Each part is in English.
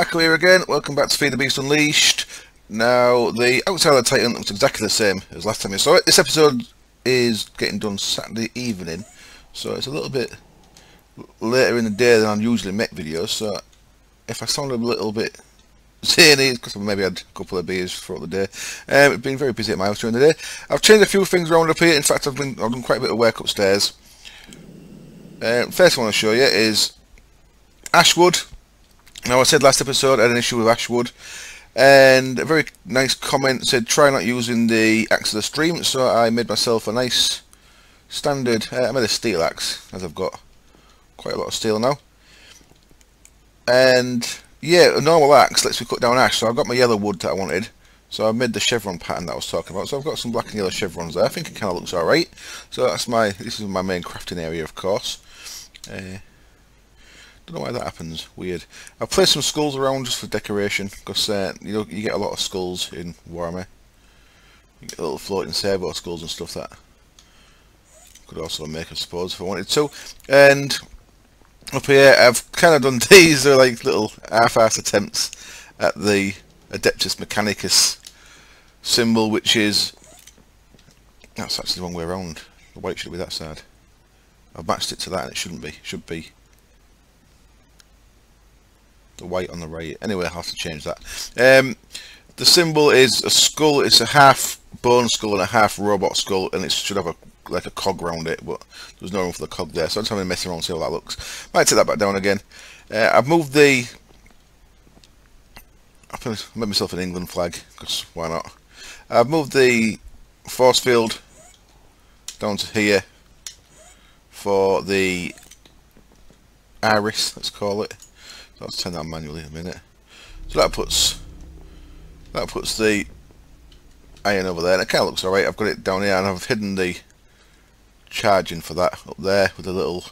Echo here again, welcome back to FTB Unleashed. Now, the outside of the Titan looks exactly the same as last time you saw it. This episode is getting done Saturday evening, so it's a little bit later in the day than I usually make videos, so if I sound a little bit zany, it's because I maybe had a couple of beers throughout the day. It's been very busy at my house during the day. I've changed a few things around up here. In fact, I've done quite a bit of work upstairs. First I want to show you is Ashwood. Now, I said last episode I had an issue with Ashwood, and a very nice comment said try not using the axe of the stream, so I made myself a nice standard, I made a steel axe, as I've got quite a lot of steel now. And yeah, a normal axe lets me cut down ash, so I've got my yellow wood that I wanted, so I made the chevron pattern that I was talking about. So I've got some black and yellow chevrons there. I think it kind of looks alright. So that's this is my main crafting area, of course. Don't know why that happens. Weird. I've placed some skulls around just for decoration, because you know, you get a lot of skulls in Warhammer. You get little floating servo skulls and stuff that could also make, I suppose, if I wanted to. And up here, I've kind of done these. They're like little half-assed attempts at the Adeptus Mechanicus symbol, which is, that's actually the wrong way around. The white should be that side. I've matched it to that, and it shouldn't be. It should be the white on the right. Anyway, I'll have to change that. The symbol is a skull. It's a half bone skull and a half robot skull, and it should have like a cog around it, but there's no room for the cog there, so I'm just having to mess around and see how that looks. Might take that back down again. I've moved I made myself an England flag, because why not? I've moved the force field down to here for the iris, let's call it. So I'll turn that manually in a minute. So that puts the iron over there, and it kind of looks alright. I've got it down here, and I've hidden the charging for that up there with a little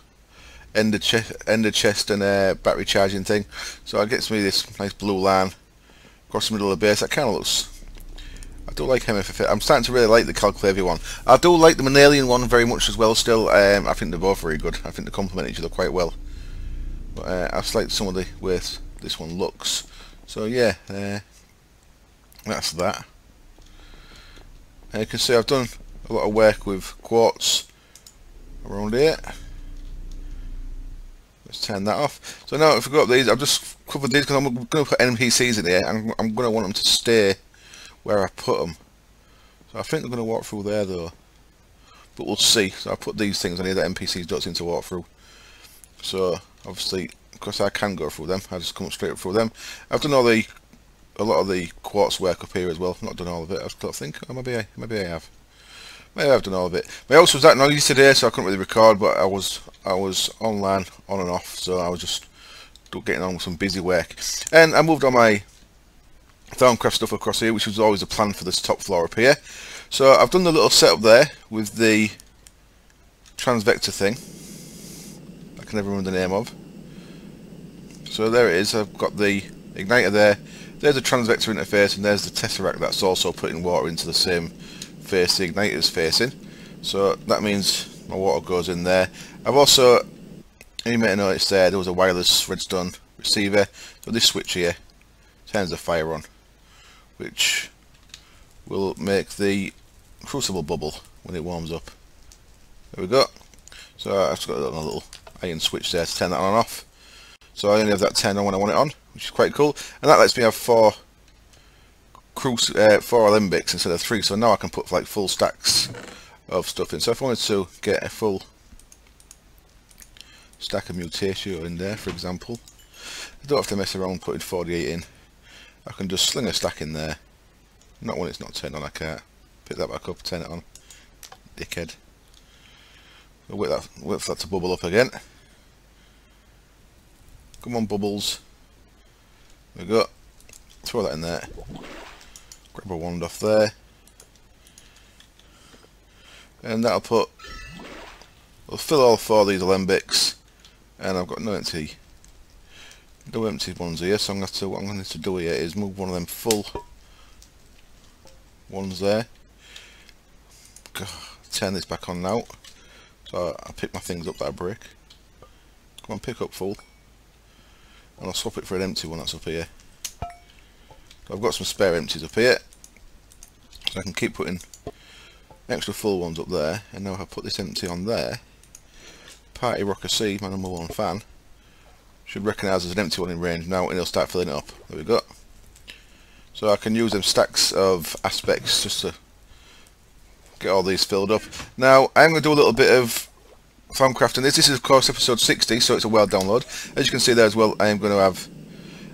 ender chest and a battery charging thing. So it gets me this nice blue line across the middle of the base. That kind of looks, I do like MFF. I'm starting to really like the Calclavia one. I do like the Manalian one very much as well still. I think they're both very good. I think they complement each other quite well. But I just like some of the way this one looks. So yeah, that's that. You can see I've done a lot of work with quartz around here. Let's turn that off. So now if I go up these, I've just covered these because I'm going to put NPCs in here, and I'm going to want them to stay where I put them. So I think they're going to walk through there though, but we'll see. So I put these things on here that NPCs don't seem to walk through. So obviously, because I can go through them, I just come straight up through them. I've done a lot of the quartz work up here as well. Not done all of it, I don't think. Or maybe I have. Maybe I've done all of it. My house was that noisy today, so I couldn't really record. But I was online on and off, so I was just getting on with some busy work. And I moved all my Thaumcraft stuff across here, which was always the plan for this top floor up here. So I've done the little setup there with the transvector thing. I can never remember the name of. So there it is. I've got the igniter there. There's a transvector interface, and there's the tesseract that's also putting water into the same face the igniter's facing. So that means my water goes in there. I've also, you may have noticed there was a wireless redstone receiver. So this switch here turns the fire on, which will make the crucible bubble when it warms up. There we go. So I've just got a little iron switch there to turn that on and off. So I only have that turned on when I want it on, which is quite cool. And that lets me have four alembics instead of 3. So now I can put like full stacks of stuff in. So if I wanted to get a full stack of mutatio in there, for example, I don't have to mess around putting 48 in. I can just sling a stack in there. Not when it's not turned on, I can't. Pick that back up, turn it on. Dickhead. I'll wait for that to bubble up again. Come on, bubbles. There we go. Throw that in there. Grab a wand off there. And that'll fill all 4 of these alembics. And I've got no empty ones here, so what I'm going to do here is move one of them full ones there. Turn this back on now. So I'll pick my things up that I break. Come on, pick up full. And I'll swap it for an empty one that's up here. So I've got some spare empties up here, so I can keep putting extra full ones up there. And now if I put this empty on there, Party Rocker C, my #1 fan, should recognise there's an empty one in range now, and he'll start filling it up. There we go. So I can use them stacks of aspects just to get all these filled up. Now I'm going to do a little bit of Thaumcrafting this. This is of course episode 60, so it's a world download. As you can see there as well, I am going to have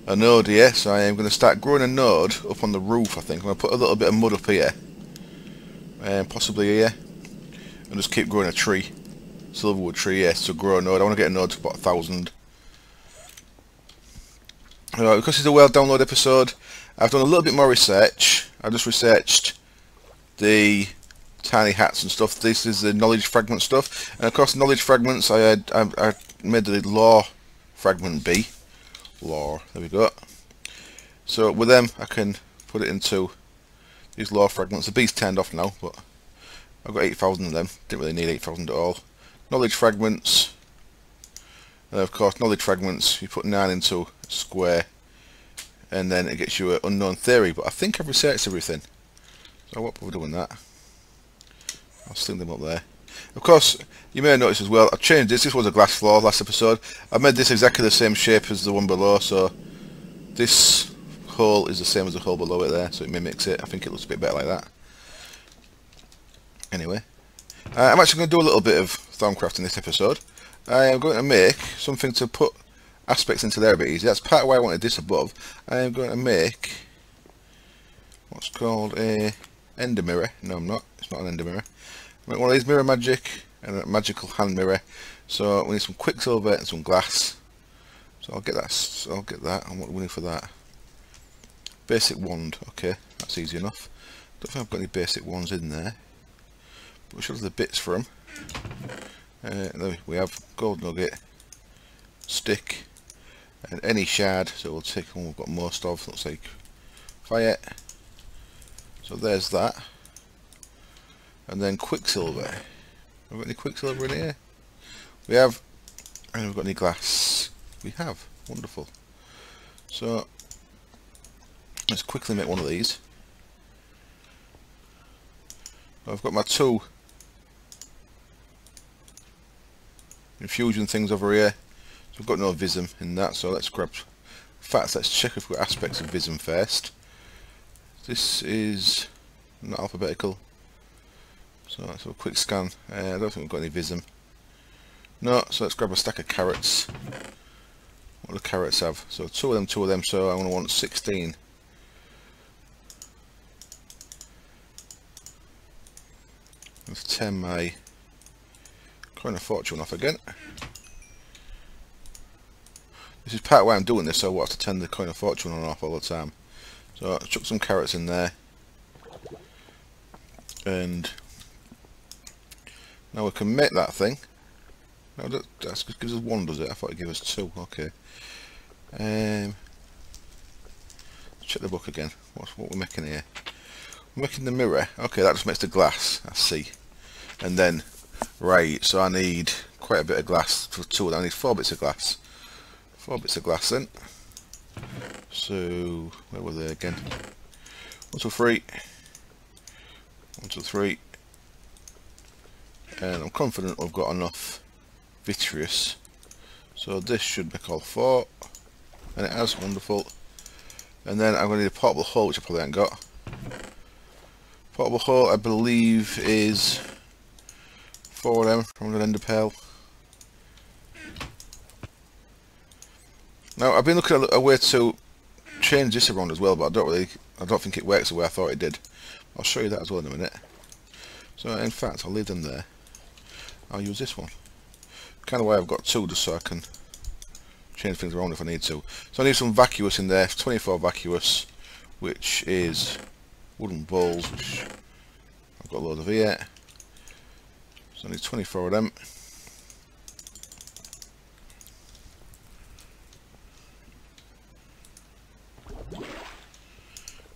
a node here, so I am going to start growing a node up on the roof. I think I'm going to put a little bit of mud up here, and possibly here, and just keep growing a tree, silverwood tree. Yes, to grow a node. I want to get a node to about 1,000. Because it's a world download episode, I've done a little bit more research. I just researched the tiny hats and stuff. This is the knowledge fragment stuff, and of course knowledge fragments I made the law fragment B. Law, there we go. So with them I can put it into these law fragments. The B's turned off now, but I've got 8,000 of them. Didn't really need 8,000 at all. Knowledge fragments, and of course knowledge fragments you put 9 into a square, and then it gets you an unknown theory. But I think I've researched everything, so I won't bother doing that. I'll sling them up there. Of course, you may have noticed as well, I changed this. This was a glass floor last episode. I made this exactly the same shape as the one below, so this hole is the same as the hole below it there, so it mimics it. I think it looks a bit better like that. Anyway, I'm actually going to do a little bit of Thaumcraft in this episode. I am going to make something to put aspects into there a bit easier. That's part of why I wanted this above. I am going to make what's called a ender mirror. No, I'm not. It's not an ender mirror. Make one of these mirror magic and a magical hand mirror. So we need some quicksilver and some glass. So I'll get that. So I'll get that. And what do we need for that? Basic wand. Okay, that's easy enough. Don't think I've got any basic wands in there, but we should have the bits for them. There we have gold nugget, stick, and any shard. So we'll take one we've got most of. Looks like fire. So there's that. And then quicksilver. Have we got any quicksilver in here? We have. And have we got any glass? We have. Wonderful. So let's quickly make one of these. I've got my 2 infusion things over here. So we've got no vism in that, so let's grab facts. Let's check if we've got aspects of vism first. This is not alphabetical. So let's have a quick scan. I don't think we've got any vism. No, so let's grab a stack of carrots. What do carrots have? So 2 of them, 2 of them, so I'm going to want 16. Let's turn my coin of fortune off again. This is part of why I'm doing this, so I have to turn the coin of fortune on and off all the time. So I'll chuck some carrots in there. And now we can make that thing. No, that just gives us 1, does it? I thought it gave us 2. Okay. Check the book again. What we're making here? We're making the mirror. Okay, that just makes the glass. I see. And then, right. So I need quite a bit of glass for 2 of them. I need 4 bits of glass. 4 bits of glass then. So where were they again? 1, 2, 3. 1, 2, 3. And I'm confident I've got enough vitreous, so this should make all 4, and it has. Wonderful. And then I'm going to need a portable hole, which I probably ain't got. Portable hole I believe is 4 of them from an ender pearl. Now I've been looking at a way to change this around as well, but I don't think it works the way I thought it did. I'll show you that as well in a minute. So in fact I'll leave them there. I'll use this one. Kind of way I've got 2, just so I can change things around if I need to. So I need some vacuous in there, 24 vacuous, which is wooden bowls, which I've got a load of here. So I need 24 of them.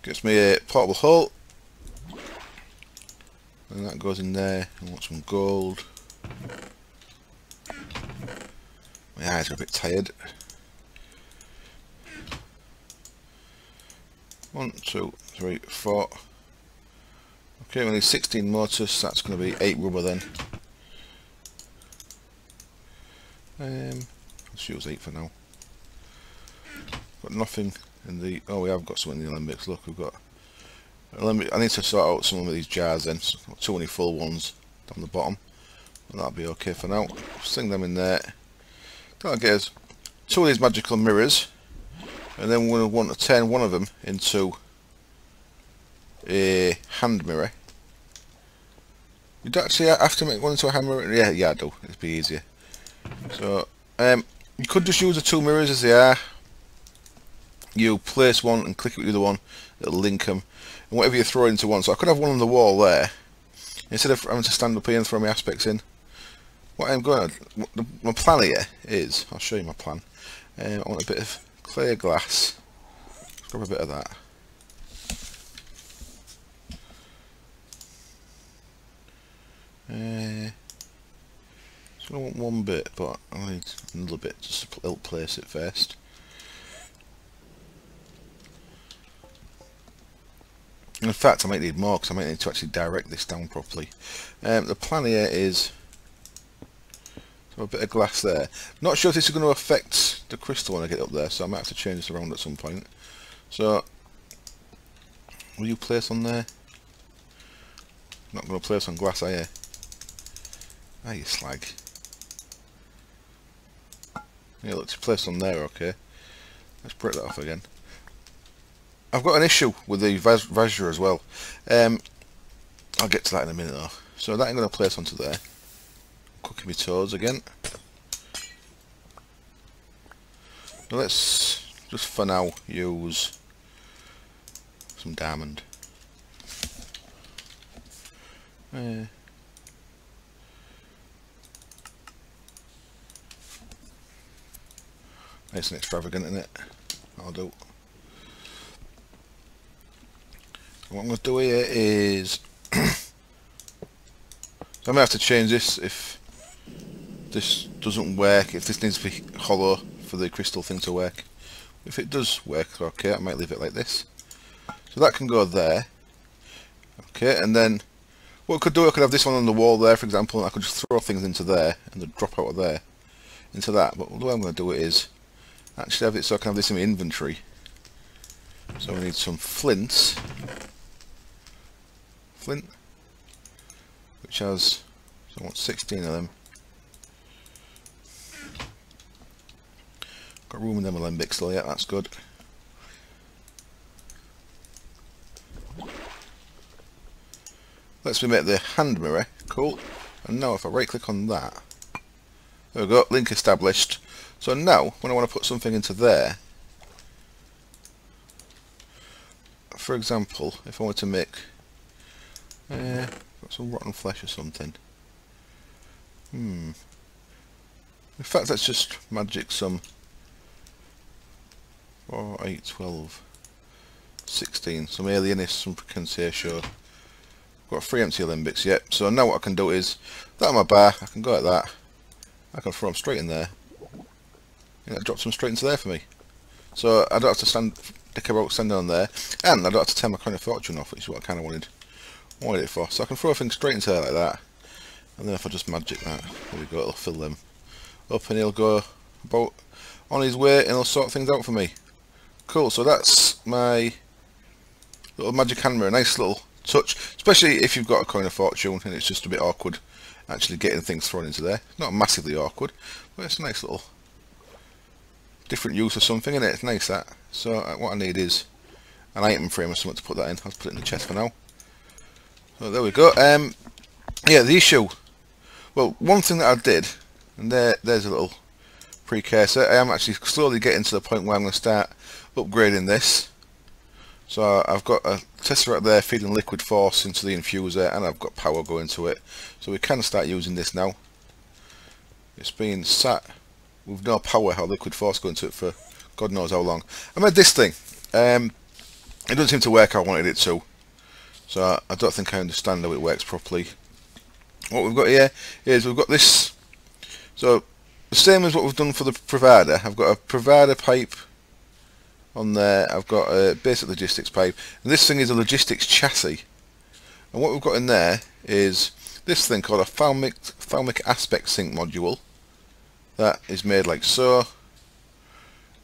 Gets me a portable hole, and that goes in there. I want some gold. My eyes are a bit tired. 1, 2, 3, 4. Okay, we need 16 motors, so that's going to be 8 rubber then. Let's use 8 for now. Got nothing in the... Oh, we have got something in the Olympics. Look, we've got... I need to sort out some of these jars then. So too many full ones down the bottom. And that'll be okay for now. Sling them in there. That'll get us 2 of these magical mirrors. And then we'll want to turn one of them into a hand mirror. You'd actually have to make one into a hand mirror? Yeah, I do. It'd be easier. So, you could just use the 2 mirrors as they are. You place one and click it with the other one. It'll link them. And whatever you throw into one. So I could have one on the wall there. Instead of having to stand up here and throw my aspects in. What I'm going to... My plan here is... I'll show you my plan. I want a bit of clear glass. Let's grab a bit of that. So I want one bit, but I need another bit just to help place it first. In fact, I might need more because I might need to actually direct this down properly. The plan here is so a bit of glass there. Not sure if this is going to affect the crystal when I get up there, so I might have to change this around at some point. So, will you place on there? Not going to place on glass, are you? Ah, you slag. Yeah, look, it's placed on there, okay. Let's break that off again. I've got an issue with the Vajra as well. I'll get to that in a minute though. So that I'm going to place onto there. Cooking my toes again. Now let's just for now use some diamond. Nice and extravagant, isn't it? I'll do. What I'm going to do here is so I may have to change this if this doesn't work, if this needs to be hollow for the crystal thing to work. If it does work, okay, I might leave it like this. So that can go there. Okay, and then what I could do, I could have this one on the wall there, for example, and I could just throw things into there and they'd drop out of there into that. But the way I'm going to do it is actually have it so I can have this in my inventory. So we need some flints. Flint, which has, so I want 16 of them. Got room in them alembics still, yeah, that's good. Let's make the hand mirror, cool. And now if I right click on that, there we go, link established. So now, when I want to put something into there, for example, if I want to make got some rotten flesh or something. In fact, let's just magic some 4, 8, 12, 16. Some alienists, some precantatio. Got 3 empty alembics yet. So now what I can do is that on my bar. I can go like that. I can throw them straight in there. And that drops them straight into there for me. So I don't have to dick about standing on there, and I don't have to turn my coin of fortune off, which is what I kind of wanted it for. So I can throw things straight into there like that, and then if I just magic that, there we go, it'll fill them up and he'll go about on his way and he'll sort things out for me. Cool, so that's my little magic hand mirror, a nice little touch, especially if you've got a coin of fortune and it's just a bit awkward actually getting things thrown into there. Not massively awkward, but it's a nice little different use of something, isn't it? It's nice that. So what I need is an item frame or something to put that in. I'll put it in the chest for now. So there we go. Yeah, the issue. Well, one thing that I did, and there's a little precursor. I am actually slowly getting to the point where I'm going to start upgrading this. So I've got a tesseract there feeding liquid force into the infuser, and I've got power going to it. So we can start using this now. It's been sat with no power or liquid force going to it for God knows how long. I made this thing. It doesn't seem to work how I wanted it to. So I don't think I understand how it works properly. What we've got here is we've got this. So the same as what we've done for the provider. I've got a provider pipe On there I've got a basic logistics pipe, and this thing is a logistics chassis. And what we've got in there is this thing called a Thaumcraft aspect sync module. That is made like so.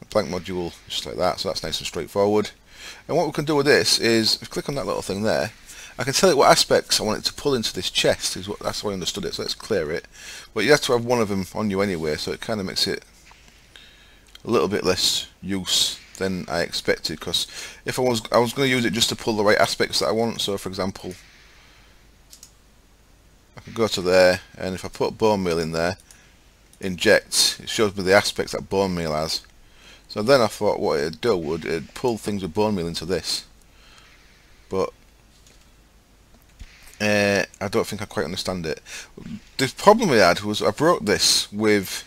A blank module just like that, so that's nice and straightforward. And what we can do with this is, if you click on that little thing there, I can tell it what aspects I want it to pull into this chest. That's how I understood it, so let's clear it. But you have to have one of them on you anyway, so it kind of makes it a little bit less use than I expected, because if I was going to use it just to pull the right aspects that I want. So for example, I can go to there, and if I put bone meal in there, inject, it shows me the aspects that bone meal has. So then I thought what it'd do would it'd pull things with bone meal into this, but I don't think I quite understand it. The problem I had was I broke this with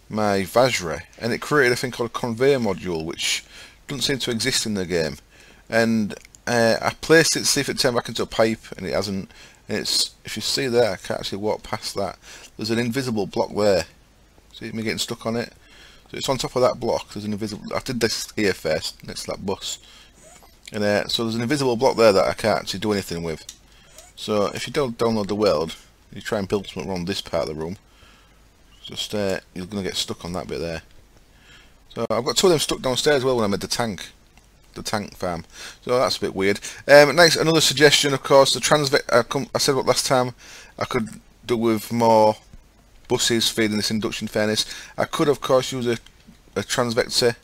my Vajra, and it created a thing called a conveyor module, which doesn't seem to exist in the game. And I placed it to see if it turned back into a pipe, and it hasn't. And it's, if you see there, I can't actually walk past that. There's an invisible block there. See me getting stuck on it? So it's on top of that block. There's an invisible. I did this here first, next to that bus, and so there's an invisible block there that I can't actually do anything with. So if you don't download the world, you try and build something around this part of the room, just you're going to get stuck on that bit there. So I've got two of them stuck downstairs as well when I made the tank farm. So that's a bit weird. Nice. Another suggestion, of course, the transvector. I said what last time I could do with more buses feeding this induction furnace. I could, of course, use a transvector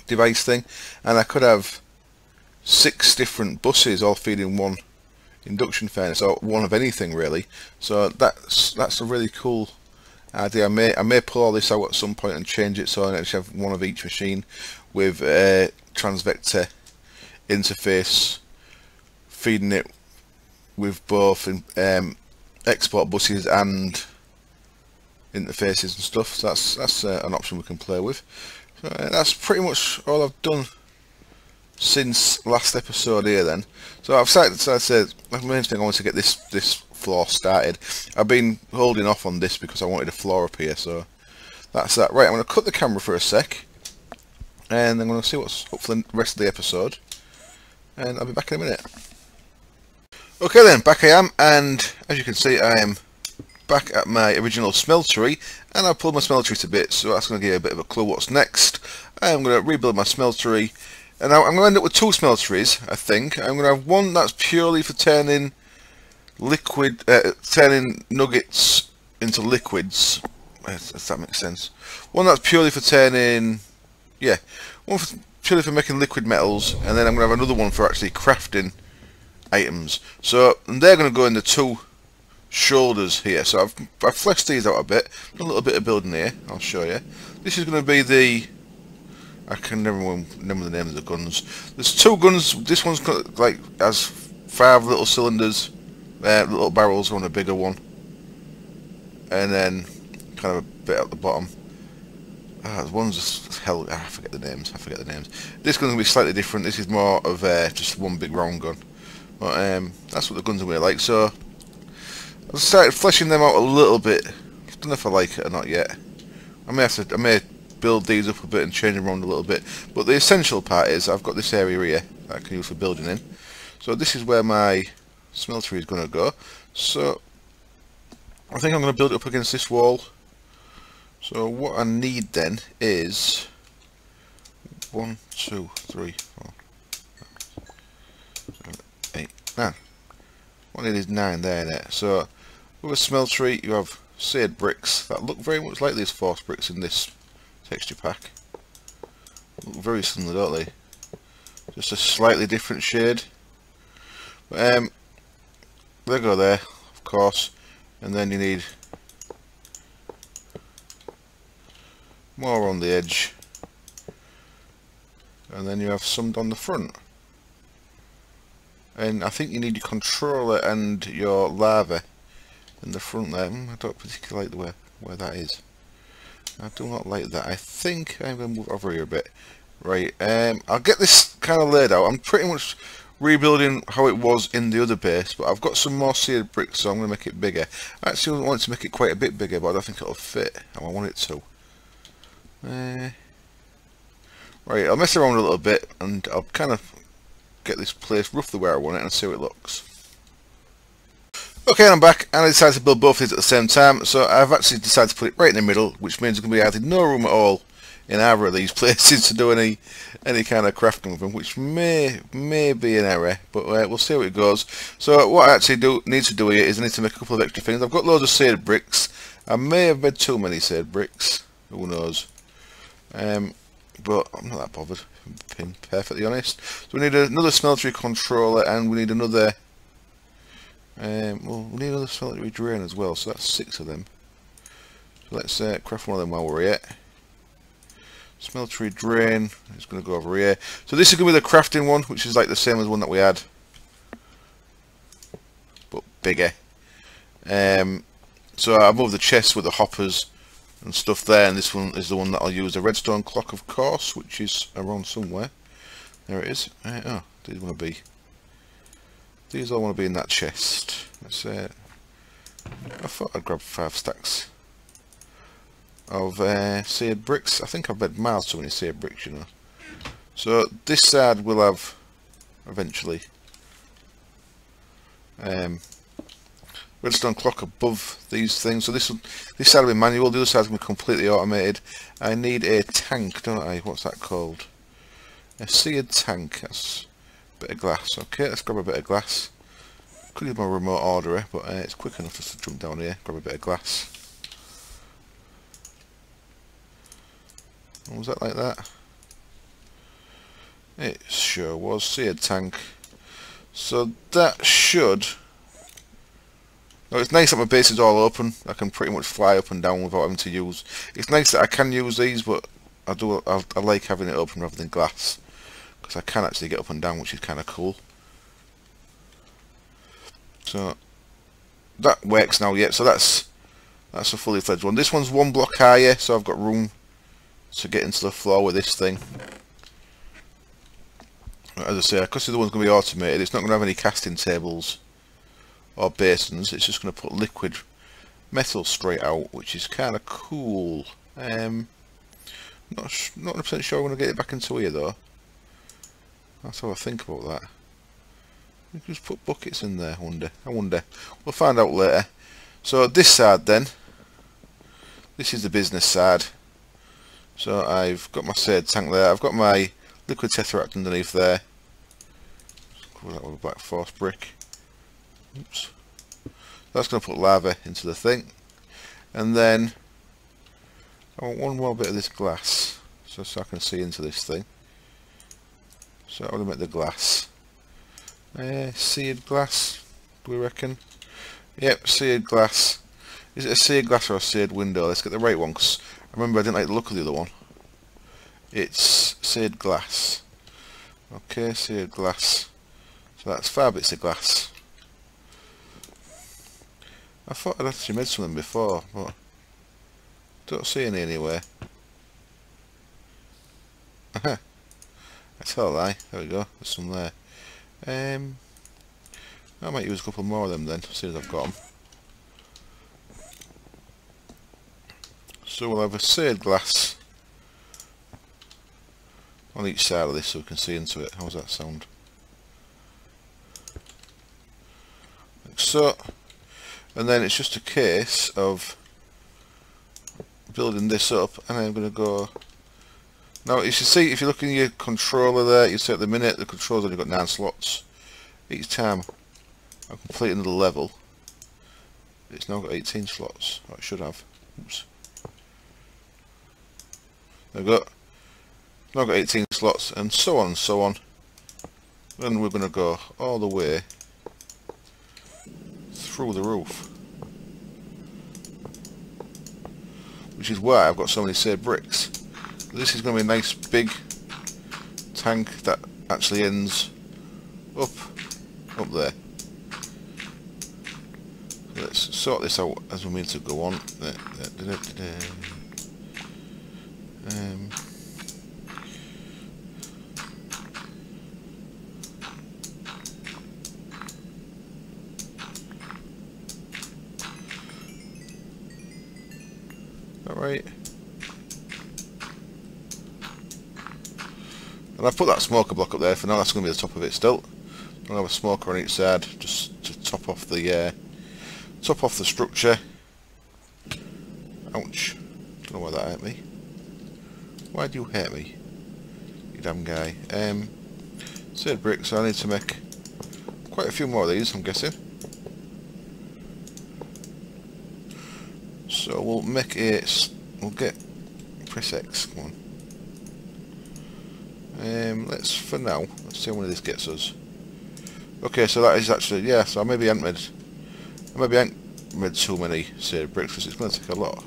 device thing, and I could have 6 different buses all feeding one induction furnace, or one of anything really. So that's a really cool idea. I may pull all this out at some point and change it so I actually have one of each machine with a transvector interface feeding it with both export buses and interfaces and stuff. So that's an option we can play with. So that's pretty much all I've done since last episode here then. So I've started, so I said, the main thing I want to get this floor started. I've been holding off on this because I wanted a floor up here, so that's that. Right, I'm going to cut the camera for a sec, and I'm going to see what's up for the rest of the episode, and I'll be back in a minute. Okay then, back I am, and as you can see I am back at my original smeltery, and I've pulled my smeltery to bits, so that's going to give you a bit of a clue what's next. I'm going to rebuild my smeltery, and I'm going to end up with 2 smelteries, I think. I'm going to have one that's purely for turning turning nuggets into liquids, if that makes sense. One that's purely for turning, yeah, purely for making liquid metals, and then I'm going to have another one for actually crafting items. So, and they're going to go in the 2 shoulders here. So I've fleshed these out a bit, a little bit of building here. I'll show you. This is going to be the, I can never remember the name of the guns. There's 2 guns. This one's got, like, has 5 little cylinders, little barrels on a bigger one, and then kind of a bit at the bottom. One's just hell. I forget the names. This gun's gonna be slightly different. This is more of just one big round gun. But that's what the guns are gonna be like. So I've started fleshing them out a little bit. I don't know if I like it or not yet. I may build these up a bit and change them around a little bit. But the essential part is I've got this area here that I can use for building in. So this is where my smeltery is going to go. So I think I'm going to build it up against this wall. So what I need then is 1, 2, 3, 4, 5, 6, 7, 8, 9. What I need is 9 there. So with a smeltery you have seared bricks that look very much like these forced bricks in this texture pack. Look very similar, don't they? Just a slightly different shade. But they go there, of course, and then you need more on the edge, and then you have some on the front. And I think you need your controller and your lava in the front there. I don't particularly like the where that is. I do not like that. I think I'm going to move over here a bit. Right, I'll get this kind of laid out. I'm pretty much rebuilding how it was in the other base, but I've got some more seared bricks, so I'm going to make it bigger. I actually want to make it quite a bit bigger, but I don't think it'll fit how I want it to. Right, I'll mess around a little bit and I'll kind of get this place roughly where I want it and see how it looks. Okay, I'm back and I decided to build both of these at the same time, so I've actually decided to put it right in the middle, which means there's going to be either no room at all in either of these places to do any kind of crafting with them, which may be an error, but we'll see how it goes. So what I actually need to do here is I need to make a couple of extra things. I've got loads of seared bricks. I may have made too many seared bricks, who knows, but I'm not that bothered, if I'm being perfectly honest. So we need another smeltery controller and we need another well, we need another smeltery drain as well, so that's 6 of them. So let's craft one of them while we're here. Smeltery drain is going to go over here. So this is going to be the crafting one, which is like the same as one that we had, but bigger. So I moved the chests with the hoppers and stuff there, and this one is the one that I'll use. The redstone clock, of course, which is around somewhere. There it is. Oh, these want to be. These all want to be in that chest. Let's I thought I'd grab 5 stacks of seared bricks. I think I've made miles too many seared bricks, you know. So this side will have eventually redstone clock above these things. So this side will be manual. The other side will be completely automated. I need a tank, don't I? What's that called? A seared tank. That's a bit of glass. Okay, let's grab a bit of glass. Could use my remote orderer, but it's quick enough just to jump down here, grab a bit of glass. Was that like that? It sure was. Seared tank. So that should... Oh, it's nice that my base is all open. I can pretty much fly up and down without having to use... It's nice that I can use these, but I like having it open rather than glass, because I can actually get up and down, which is kind of cool. So that works now. Yeah, so that's a fully fledged one. This one's 1 block higher, so I've got room to get into the floor with this thing. As I say, because the other one's going to be automated, it's not going to have any casting tables or basins. It's just going to put liquid metal straight out, which is kind of cool. Not 100% sure I'm going to get it back into here though. That's how I think about that. We can just put buckets in there. I wonder. We'll find out later. So this side then, this is the business side. So I've got my seared tank there. I've got my liquid tesseract underneath there. Cover that with a black force brick. Oops. That's going to put lava into the thing. And then I want one more bit of this glass, so I can see into this thing. So I want to make the glass. Seared glass, do we reckon? Yep, seared glass. Is it a seared glass or a seared window? Let's get the right one, because I remember I didn't like the look of the other one. It's seared glass. Okay, seared glass. So that's 5 bits of glass. I thought I'd actually made some of them before, but don't see any anywhere. Aha. That's all right. There we go. There's some there. I might use a couple more of them then, as soon as I've got them. So we'll have a seared glass on each side of this so we can see into it. How's that sound? Like so. And then it's just a case of building this up, and I'm going to go... Now you should see, if you look in your controller there, you see at the minute the controller's only got 9 slots. Each time I complete another level, it's now got 18 slots. Or it should have. Oops. There we go. Now got 18 slots, and so on and so on. And we're going to go all the way through the roof, which is why I've got so many seared bricks. This is going to be a nice big tank that actually ends up there. So let's sort this out as we mean to go on. Alright. And I've put that smoker block up there for now. That's going to be the top of it still. I'll have a smoker on each side just to top off the structure. Ouch! Don't know why that hurt me. Why do you hurt me, you damn guy? Third brick, so I need to make quite a few more of these, I'm guessing. So we'll make it. We'll get press X. Come on. Let's for now. Let's see how many this gets us. Okay, so that is actually, yeah. So I maybe ain't made too many third bricks because it's going to take a lot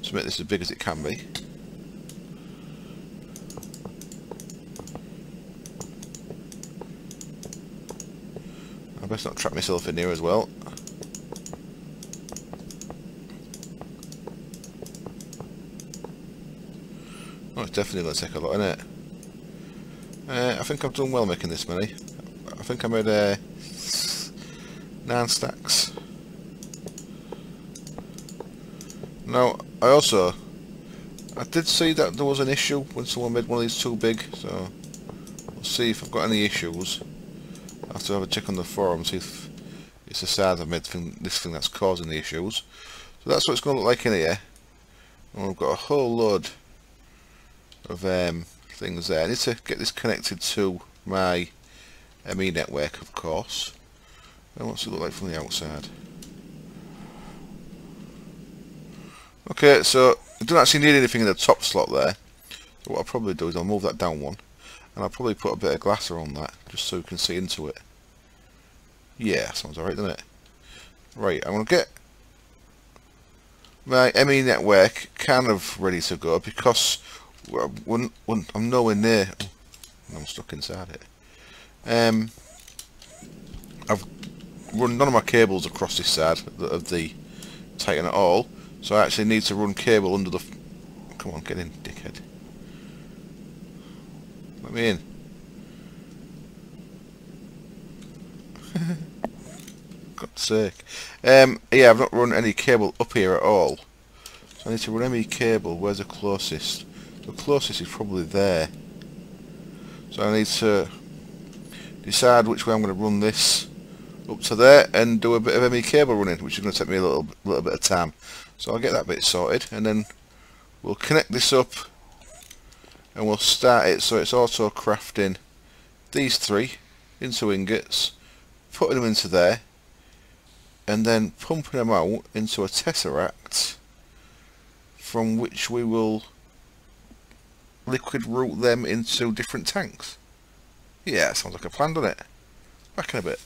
to make this as big as it can be. I best not trap myself in here as well. Oh, it's definitely going to take a lot, isn't it? I think I've done well making this many. I think I made 9 stacks. Now, I did see that there was an issue when someone made one of these too big, so we'll see if I've got any issues. I have to have a check on the forum, see if it's the side I've made this thing that's causing the issues. So that's what it's going to look like in here. And we've got a whole load of things there. I need to get this connected to my ME network, of course. And what's it look like from the outside? Okay, so I don't actually need anything in the top slot there. So what I'll probably do is I'll move that down one, and I'll probably put a bit of glass around that, just so you can see into it. Yeah, sounds alright, doesn't it? Right, I'm going to get my ME network kind of ready to go, because when I'm nowhere near... Oh, I'm stuck inside it. I've run none of my cables across this side of the Titan at all, so I actually need to run cable under the... Come on, get in, dickhead. Let me in. God's sake. Yeah, I've not run any cable up here at all. So I need to run ME cable. Where's the closest? The closest is probably there. So I need to decide which way I'm going to run this up to there and do a bit of ME cable running, which is going to take me a little bit of time. So I'll get that bit sorted, and then we'll connect this up and we'll start it so it's auto crafting these 3 into ingots, putting them into there, and then pumping them out into a tesseract from which we will liquid route them into different tanks. Yeah, sounds like a plan, doesn't it? Back in a bit.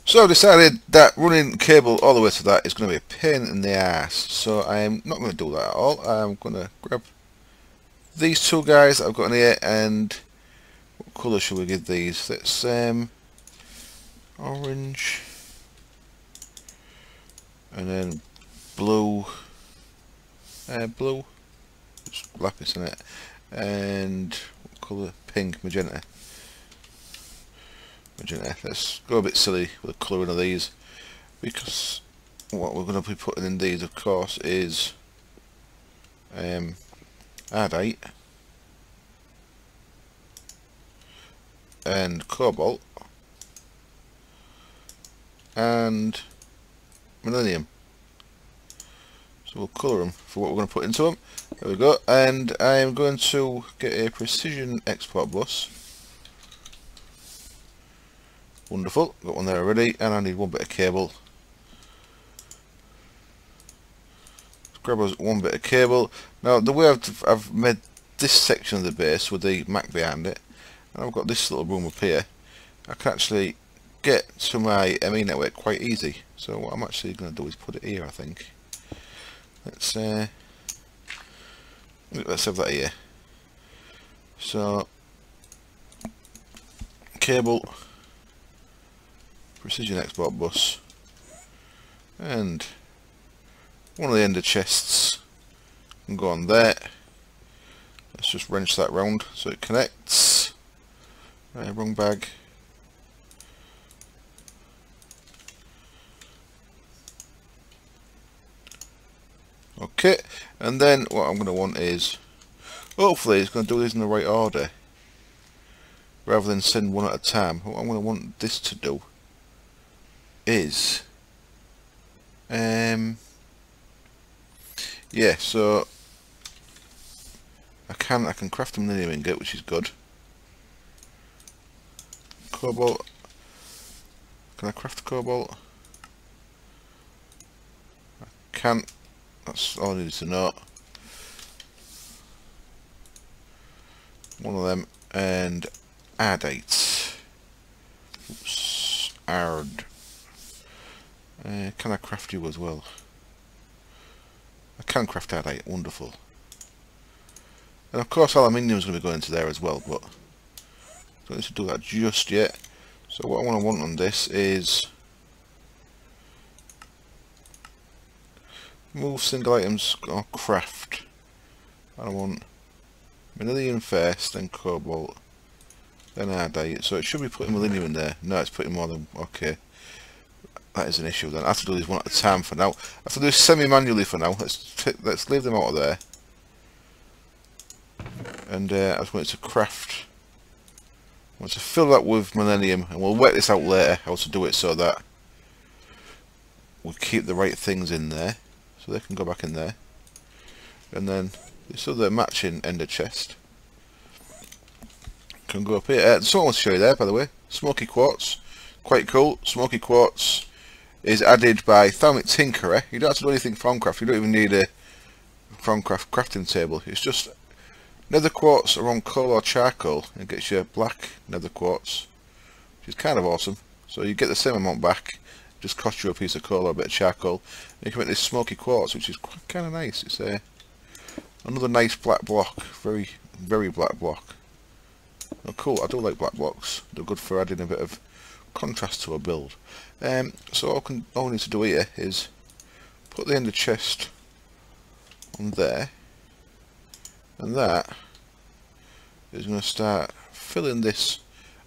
So I've decided that running cable all the way to that is going to be a pain in the ass, so I'm not going to do that at all. I'm going to grab these 2 guys that I've got in here, and what colour should we give these? Let's orange, and then blue, blue, it's lapis in it, and what colour? Pink, magenta. Let's go a bit silly with the colouring of these, because what we're going to be putting in these, of course, is adite and cobalt and millennium. So we'll colour them for what we're going to put into them. There we go. And I am going to get a precision export bus. Wonderful, got one there already, and I need one bit of cable. Let's grab us one bit of cable. Now the way I've made this section of the base with the Mac behind it, and I've got this little room up here, I can actually get to my ME network quite easy. So what I'm actually going to do is put it here, I think. Let's have that here. So cable, precision export bus, and one of the ender chests can go on there. Let's just wrench that round so it connects. Wrong bag. Okay, and then what I'm going to want is Hopefully it's going to do this in the right order, rather than send one at a time. What I'm going to want this to do is, yeah, so I can craft a millennium ingot, which is good. Cobalt. Can I craft cobalt? I can't. That's all I needed to know. One of them, and ardite. Oops, ard. Can I craft you as well? I can craft ardite. Wonderful. And of course, aluminium is going to be going into there as well, but I don't need to do that just yet. So what I want on this is move single items or craft. I want millennium first, then cobalt, then ardite. So it should be putting millennium in there. No, it's putting more than. Okay, that is an issue. Then I have to do these one at a time for now. I have to do this semi-manually for now. Let's leave them out of there. And I just want it to craft. I want to fill that with millennium, and we'll work this out later how to do it so that we keep the right things in there, so they can go back in there. And then this other matching ender chest can go up here. There's something I want to show you there, by the way. Smoky quartz, quite cool. Smoky quartz is added by Thaumcraft. You don't have to do anything Thaumcraft. You don't even need a Thaumcraft crafting table. It's just nether quartz around coal or charcoal, and it gets you black nether quartz, which is kind of awesome. So you get the same amount back, just cost you a piece of coal or a bit of charcoal. And you can make this smoky quartz, which is kind of nice. It's another nice black block, very black block. Oh, cool. I do like black blocks. They're good for adding a bit of contrast to a build. So all I need to do here is put the ender chest on there. And that is going to start filling this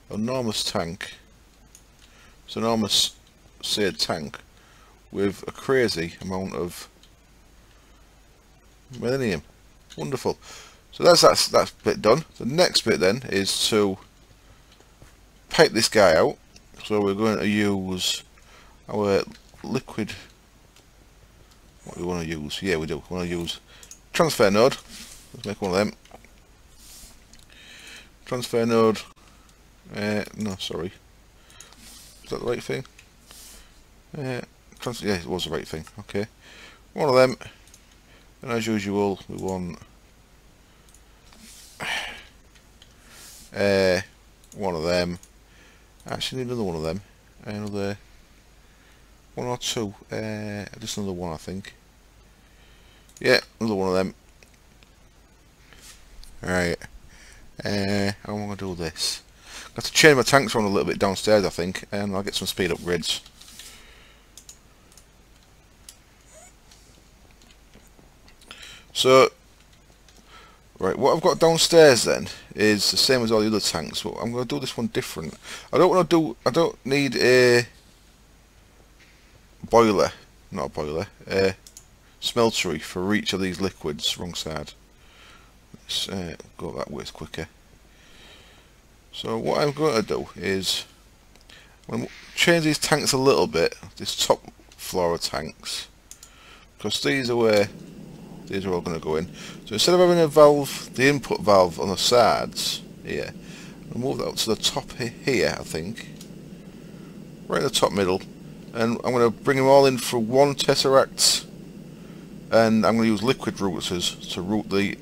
enormous tank, this enormous seared tank, with a crazy amount of millennium. Wonderful. So that's bit done. The next bit then is to pipe this guy out. So we're going to use our liquid. What do we want to use? Yeah, we do. We want to use transfer node. Let's make one of them. Transfer node. No, sorry. Is that the right thing? Yeah, it was the right thing. Okay. One of them. And as usual, we want one of them. Actually, need another one of them. Another one or two. Just another one, I think. Yeah, another one of them. Right, how am I going to do this? I have to change my tanks around a little bit downstairs, I think, and I'll get some speed upgrades. So, right, what I've got downstairs then is the same as all the other tanks, but I'm going to do this one different. I don't need a boiler, not a boiler, a smeltery for each of these liquids. Wrong side. Let's go that way quicker. So what I'm going to do is I'm going to change these tanks a little bit, this top floor of tanks, because these are where these are all going to go in. So instead of having a valve, the input valve on the sides here, I'll move that up to the top here, I think, right in the top middle, and I'm going to bring them all in for one tesseract, and I'm going to use liquid routers to route the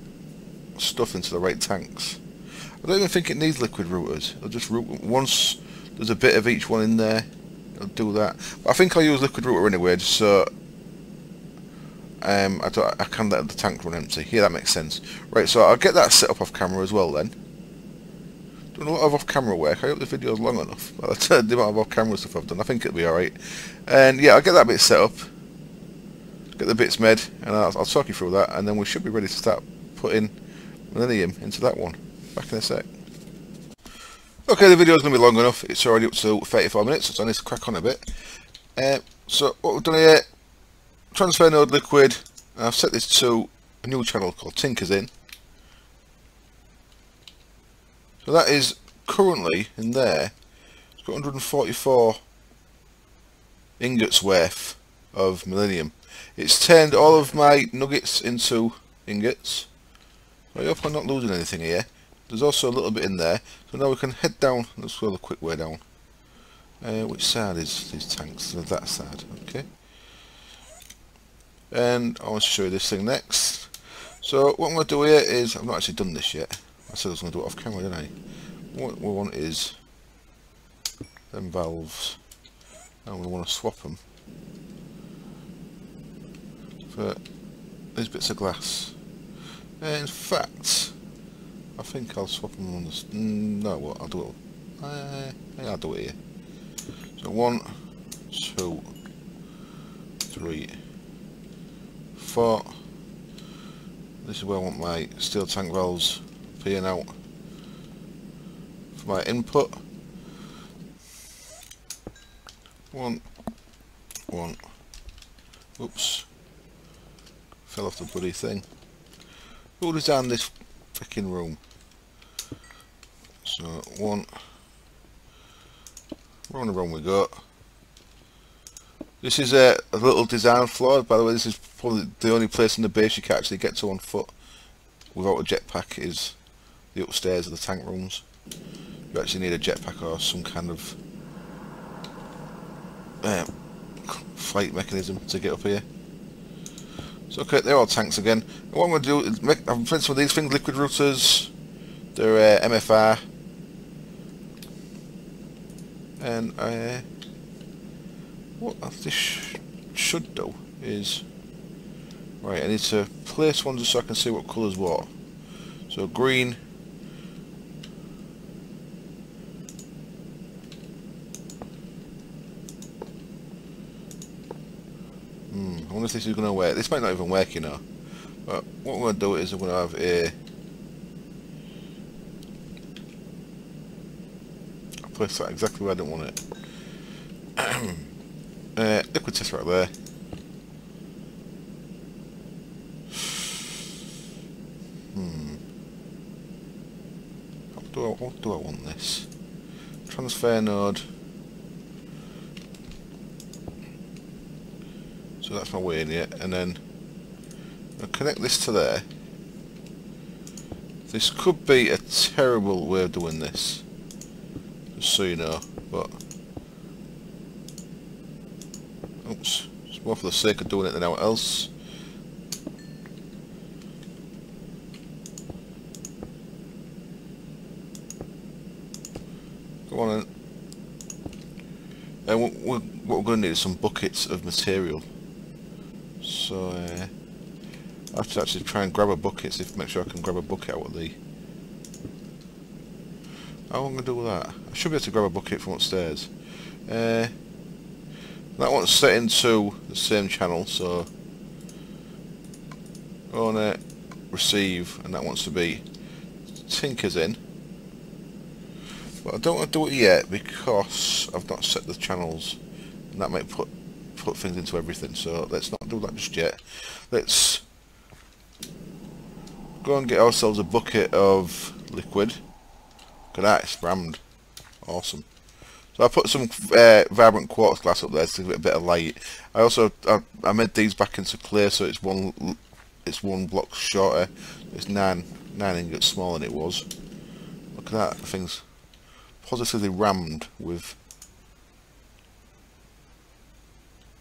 stuff into the right tanks. I don't even think it needs liquid routers. I'll just route once there's a bit of each one in there. I'll do that. But I think I'll use liquid router anyway, just so I can let the tank run empty. Yeah, that makes sense. Right, so I'll get that set up off camera as well then. Doing a lot of off camera work. I hope the video's long enough. The amount of off camera stuff I've done, I think it'll be alright. And yeah, I'll get that bit set up, get the bits made, and I'll talk you through that, and then we should be ready to start putting millennium into that one. Back in a sec. Okay, the video's going to be long enough. It's already up to 34 minutes, so I need to crack on a bit. So what we've done here, transfer node liquid, and I've set this to a new channel called Tinkers In. So that is currently in there. It's got 144 ingots worth of millennium. It's turned all of my nuggets into ingots. I hope I'm not losing anything here. There's also a little bit in there. So now we can head down. Let's go the quick way down. Which side is these tanks? So that side. Okay. And I want to show you this thing next. So what I'm going to do here is, I've not actually done this yet. I said I was going to do it off camera, didn't I? What we want is them valves. And we want to swap them for these bits of glass. In fact, I think I'll swap them on this. No, what? I'll do it. Yeah, I'll do it here. So 1, 2, 3, 4. This is where I want my steel tank valves peeing out for my input. 1. Oops. Fell off the bloody thing. Who designed this freaking room? So 1. Round and round we go. This is a little design flaw. By the way, this is probably the only place in the base you can actually get to on foot without a jetpack, is the upstairs of the tank rooms. You actually need a jetpack or some kind of flight mechanism to get up here. So okay, they're all tanks again. And what I'm going to do is make, I've put some of these things, liquid routers. They're MFR. And what this should do is, right, I need to place one just so I can see what colours what. So green, I wonder if this is going to work. This might not even work, you know. But what I'm going to do is I'm going to have a, I'll place that exactly where I don't want it. Liquid test right there. What do I want this? Transfer node. So that's my way in here, and then I'll connect this to there. This could be a terrible way of doing this, just so you know, but oops, it's more for the sake of doing it than anything else. Go on then. And what we're going to need is some buckets of material. So I have to actually try and grab a bucket, see if make sure I can grab a bucket out of the. How am I going to do that? I should be able to grab a bucket from upstairs. That one's set into the same channel, so on it, receive, and that wants to be Tinker's in. But I don't want to do it yet because I've not set the channels, and that might put things into everything, so let's not do that just yet. Let's go and get ourselves a bucket of liquid. Look at that, it's rammed. Awesome. So I put some vibrant quartz glass up there to give it a bit of light. I also I made these back into clear, so it's one block shorter. It's 9 ingots smaller than it was. Look at that, the thing's positively rammed with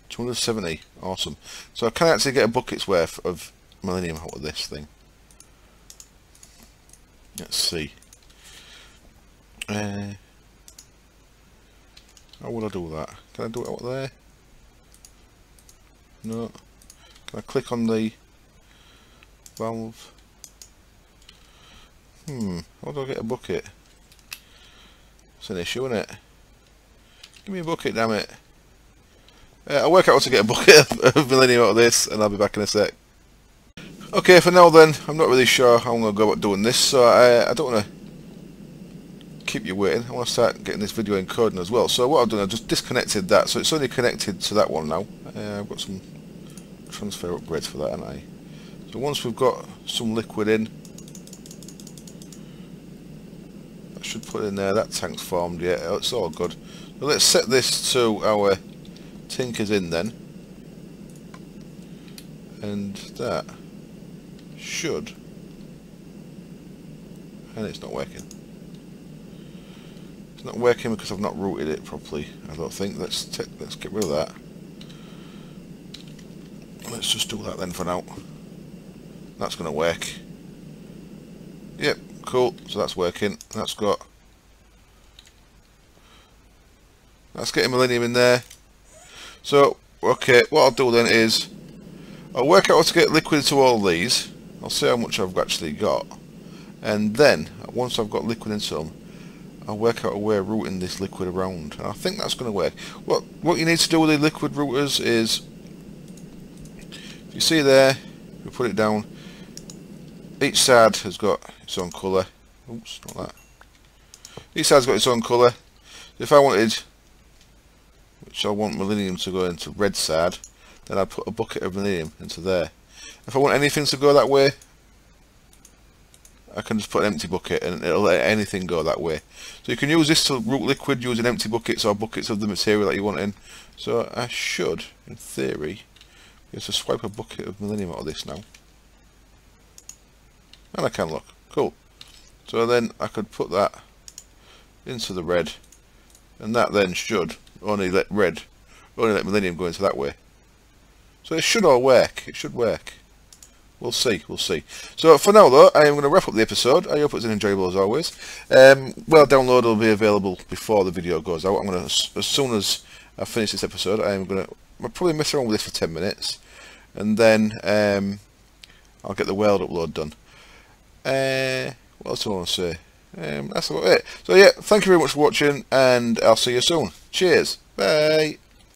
270. Awesome. So I can actually get a bucket's worth of millennium out of this thing. Let's see. How would I do that? Can I do it out there? No. Can I click on the valve? How do I get a bucket? It's an issue, isn't it? Give me a bucket, damn it. I'll work out how to get a bucket of millennium out of this, and I'll be back in a sec. Okay, for now then, I'm not really sure how I'm going to go about doing this, so I don't want to keep you waiting. I want to start getting this video encoding as well. So what I've done, I've just disconnected that, so it's only connected to that one now. I've got some transfer upgrades for that, haven't I? So once we've got some liquid in, that should put in there. That tank's formed, yeah, it's all good. So let's set this to our tinkers in then. And that should, and it's not working. It's not working because I've not routed it properly, I don't think. Let's get rid of that. Let's just do that then for now. That's going to work. Yep, cool. So that's working. That's getting Millennium in there. So, okay, what I'll do then is I'll work out how to get liquid to all these. I'll see how much I've actually got. And then, once I've got liquid into them, I'll work out a way of routing this liquid around. And I think that's going to work. What you need to do with the liquid routers is, if you see there, we put it down, each side has got its own colour. Oops, not that. Each side's got its own colour. If I wanted, which I want Millennium to go into red side, then I'd put a bucket of Millennium into there. If I want anything to go that way, I can just put an empty bucket and it'll let anything go that way. So you can use this to route liquid using empty buckets or buckets of the material that you want in. So I should, in theory, be able to swipe a bucket of Millennium out of this now. And I can, look. Cool. So then I could put that into the red, and that then should only let Millennium go into that way. So it should all work. It should work. We'll see. We'll see. So for now, though, I am going to wrap up the episode. I hope it's enjoyable as always. Well, download will be available before the video goes out. I'm going to, as soon as I finish this episode, I am going to probably mess around with this for 10 minutes, and then I'll get the weld upload done. What else do I want to say? That's about it. So yeah, thank you very much for watching, and I'll see you soon. Cheers. Bye.